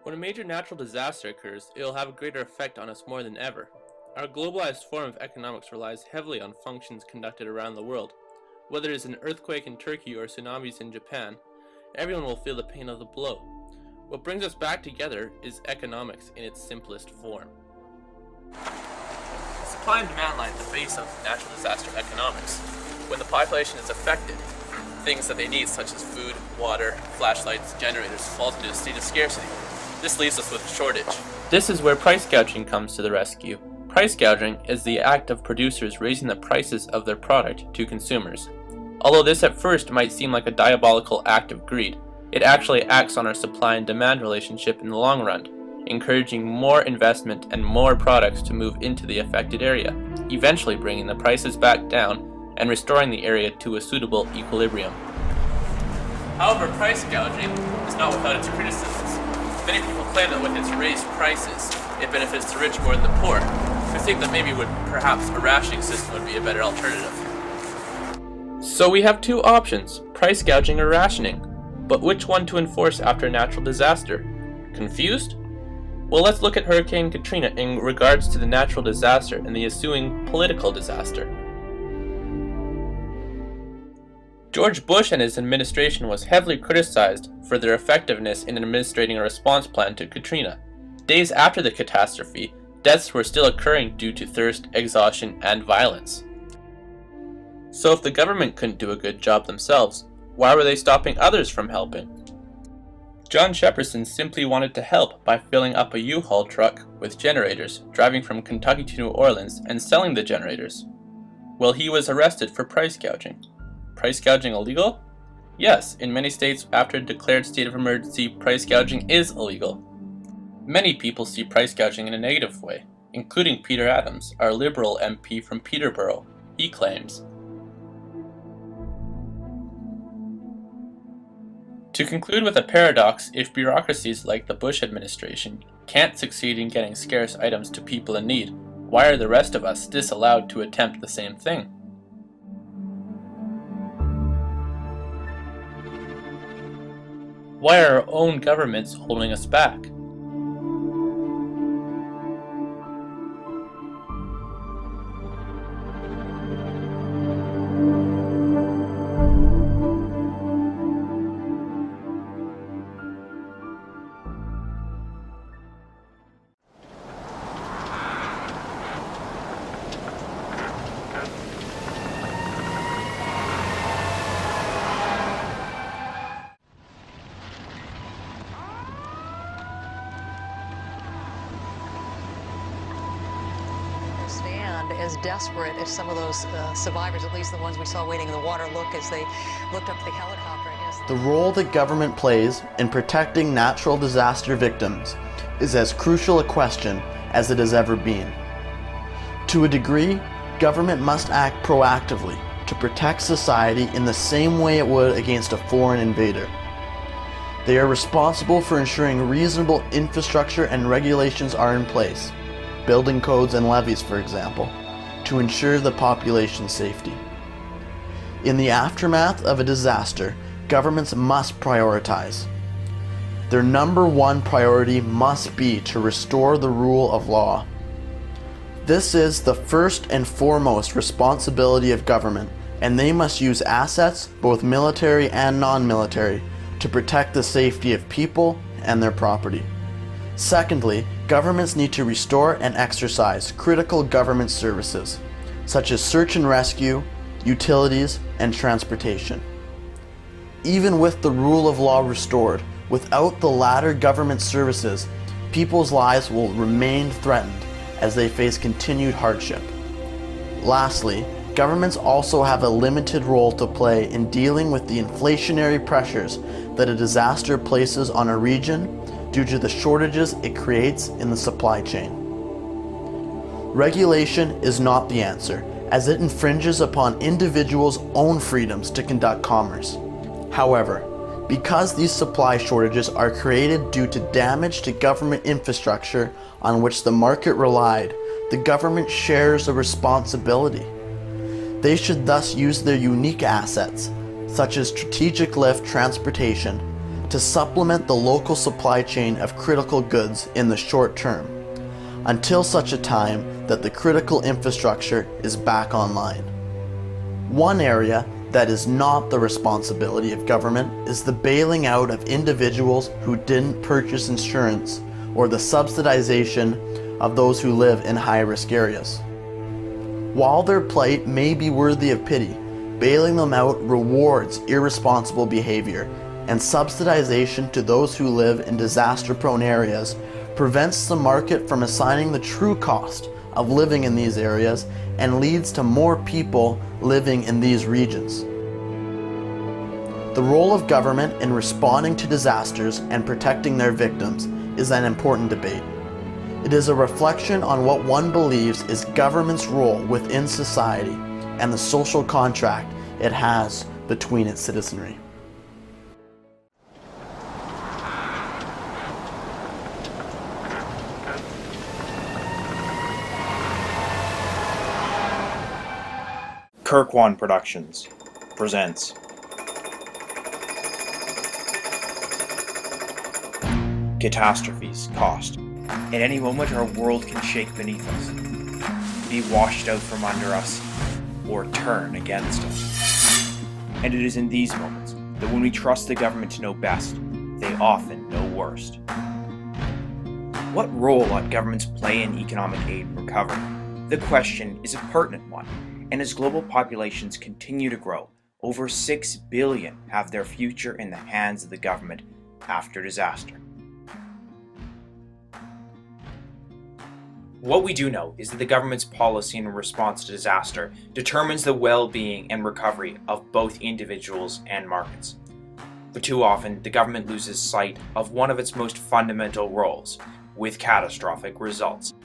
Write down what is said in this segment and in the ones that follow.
When a major natural disaster occurs, it will have a greater effect on us more than ever. Our globalized form of economics relies heavily on functions conducted around the world. Whether it is an earthquake in Turkey or tsunamis in Japan, everyone will feel the pain of the blow. What brings us back together is economics in its simplest form. Supply and demand lie at the base of natural disaster economics. When the population is affected, things that they need such as food, water, flashlights, generators falls into a state of scarcity. This leaves us with a shortage. This is where price gouging comes to the rescue. Price gouging is the act of producers raising the prices of their product to consumers. Although this at first might seem like a diabolical act of greed, it actually acts on our supply and demand relationship in the long run, encouraging more investment and more products to move into the affected area, eventually bringing the prices back down and restoring the area to a suitable equilibrium. However, price gouging is not without its criticisms. Many people claim that with its raised prices, it benefits the rich more than the poor, who think that maybe perhaps a rationing system would be a better alternative. So we have two options, price gouging or rationing. But which one to enforce after a natural disaster? Confused? Well, let's look at Hurricane Katrina in regards to the natural disaster and the ensuing political disaster. George Bush and his administration was heavily criticized for their effectiveness in administrating a response plan to Katrina. Days after the catastrophe, deaths were still occurring due to thirst, exhaustion, and violence. So if the government couldn't do a good job themselves, why were they stopping others from helping? John Shepperson simply wanted to help by filling up a U-Haul truck with generators, driving from Kentucky to New Orleans and selling the generators. Well, he was arrested for price gouging. Price gouging illegal? Yes, in many states after a declared state of emergency, price gouging is illegal. Many people see price gouging in a negative way, including Peter Adams, our Liberal MP from Peterborough. He claims, to conclude with a paradox, if bureaucracies like the Bush administration can't succeed in getting scarce items to people in need, why are the rest of us disallowed to attempt the same thing? Why are our own governments holding us back? As desperate as some of those survivors, at least the ones we saw waiting in the water, look as they looked up to the helicopter. The role that government plays in protecting natural disaster victims is as crucial a question as it has ever been. To a degree, government must act proactively to protect society in the same way it would against a foreign invader. They are responsible for ensuring reasonable infrastructure and regulations are in place, building codes and levies, for example, to ensure the population's safety. In the aftermath of a disaster, governments must prioritize. Their number one priority must be to restore the rule of law. This is the first and foremost responsibility of government, and they must use assets, both military and non-military, to protect the safety of people and their property. Secondly, governments need to restore and exercise critical government services, such as search and rescue, utilities, and transportation. Even with the rule of law restored, without the latter government services, people's lives will remain threatened as they face continued hardship. Lastly, governments also have a limited role to play in dealing with the inflationary pressures that a disaster places on a region due to the shortages it creates in the supply chain. Regulation is not the answer, as it infringes upon individuals' own freedoms to conduct commerce. However, because these supply shortages are created due to damage to government infrastructure on which the market relied, the government shares a responsibility. They should thus use their unique assets, such as strategic lift transportation, to supplement the local supply chain of critical goods in the short term, until such a time that the critical infrastructure is back online. One area that is not the responsibility of government is the bailing out of individuals who didn't purchase insurance or the subsidization of those who live in high-risk areas. While their plight may be worthy of pity, bailing them out rewards irresponsible behavior, and subsidization to those who live in disaster-prone areas prevents the market from assigning the true cost of living in these areas and leads to more people living in these regions. The role of government in responding to disasters and protecting their victims is an important debate. It is a reflection on what one believes is government's role within society and the social contract it has between its citizenry. Quan Productions presents Catastrophes Cost. At any moment our world can shake beneath us, be washed out from under us, or turn against us. And it is in these moments that when we trust the government to know best, they often know worst. What role ought governments play in economic aid and recovery? The question is a pertinent one. And as global populations continue to grow, over 6 billion have their future in the hands of the government after disaster. What we do know is that the government's policy in response to disaster determines the well-being and recovery of both individuals and markets. But too often, the government loses sight of one of its most fundamental roles, with catastrophic results.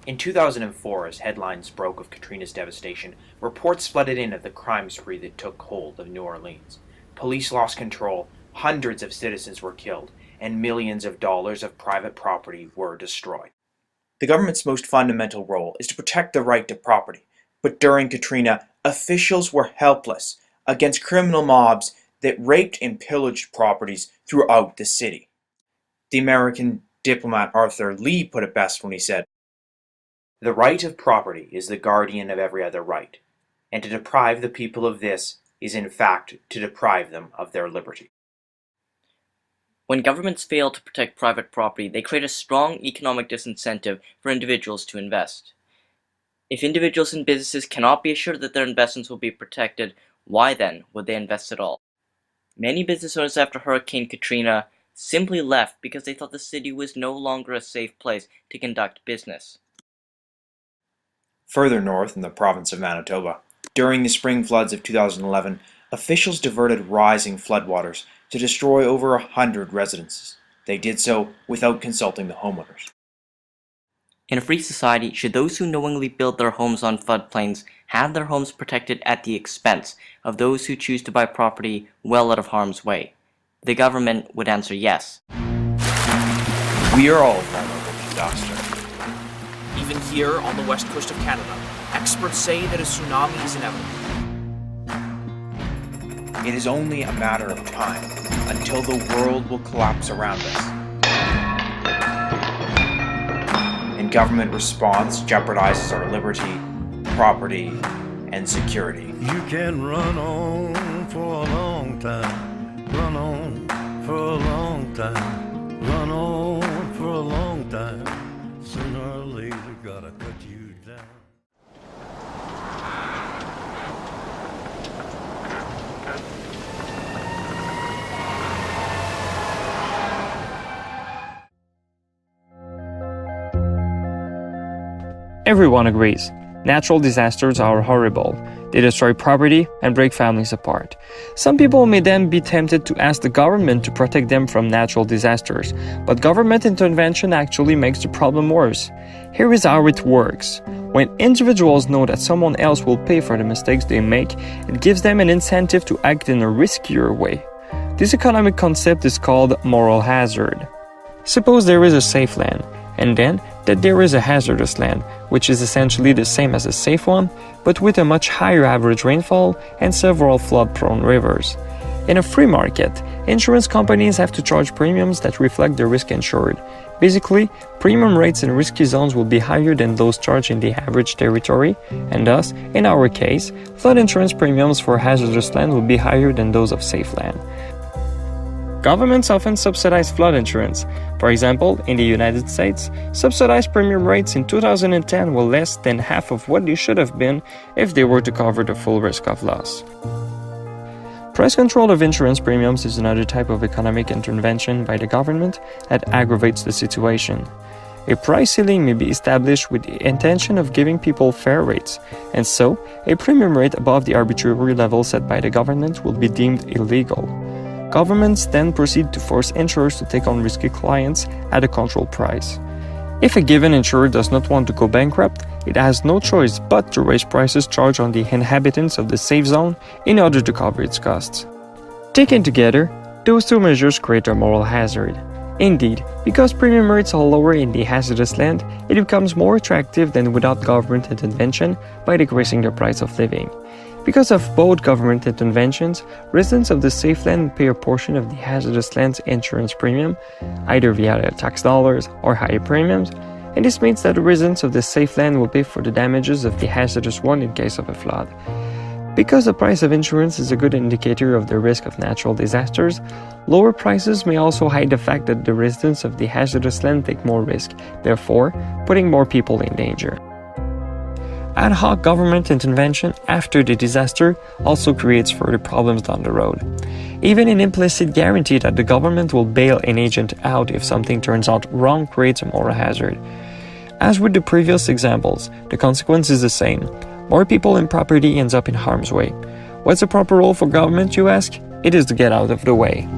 In 2004, as headlines broke of Katrina's devastation, reports flooded in of the crime spree that took hold of New Orleans. Police lost control, hundreds of citizens were killed, and millions of dollars of private property were destroyed. The government's most fundamental role is to protect the right to property, but during Katrina, officials were helpless against criminal mobs that raped and pillaged properties throughout the city. The American diplomat Arthur Lee put it best when he said, "The right of property is the guardian of every other right, and to deprive the people of this is in fact to deprive them of their liberty." When governments fail to protect private property, they create a strong economic disincentive for individuals to invest. If individuals and businesses cannot be assured that their investments will be protected, why then would they invest at all? Many business owners after Hurricane Katrina simply left because they thought the city was no longer a safe place to conduct business. Further north in the province of Manitoba, during the spring floods of 2011, officials diverted rising floodwaters to destroy over 100 residences. They did so without consulting the homeowners. In a free society, should those who knowingly build their homes on floodplains have their homes protected at the expense of those who choose to buy property well out of harm's way? The government would answer yes. We are all vulnerable to disaster. Even here on the west coast of Canada, experts say that a tsunami is inevitable. It is only a matter of time until the world will collapse around us. And government response jeopardizes our liberty, property, and security. You can run on for a long time, run on for a long time, run on for a long time. Sooner or later, gotta cut you down. Everyone agrees. Natural disasters are horrible. They destroy property and break families apart. Some people may then be tempted to ask the government to protect them from natural disasters, but government intervention actually makes the problem worse. Here is how it works. When individuals know that someone else will pay for the mistakes they make, it gives them an incentive to act in a riskier way. This economic concept is called moral hazard. Suppose there is a safe land, and then that there is a hazardous land, which is essentially the same as a safe one, but with a much higher average rainfall and several flood-prone rivers. In a free market, insurance companies have to charge premiums that reflect the risk insured. Basically, premium rates in risky zones will be higher than those charged in the average territory, and thus, in our case, flood insurance premiums for hazardous land will be higher than those of safe land. Governments often subsidize flood insurance. For example, in the United States, subsidized premium rates in 2010 were less than half of what they should have been if they were to cover the full risk of loss. Price control of insurance premiums is another type of economic intervention by the government that aggravates the situation. A price ceiling may be established with the intention of giving people fair rates, and so a premium rate above the arbitrary level set by the government will be deemed illegal. Governments then proceed to force insurers to take on risky clients at a controlled price. If a given insurer does not want to go bankrupt, it has no choice but to raise prices charged on the inhabitants of the safe zone in order to cover its costs. Taken together, those two measures create a moral hazard. Indeed, because premium rates are lower in the hazardous land, it becomes more attractive than without government intervention by decreasing the price of living. Because of both government interventions, residents of the safe land pay a portion of the hazardous land's insurance premium, either via their tax dollars or higher premiums, and this means that the residents of the safe land will pay for the damages of the hazardous one in case of a flood. Because the price of insurance is a good indicator of the risk of natural disasters, lower prices may also hide the fact that the residents of the hazardous land take more risk, therefore putting more people in danger. Ad hoc government intervention after the disaster also creates further problems down the road. Even an implicit guarantee that the government will bail an agent out if something turns out wrong creates a moral hazard. As with the previous examples, the consequence is the same. More people and property ends up in harm's way. What's the proper role for government, you ask? It is to get out of the way.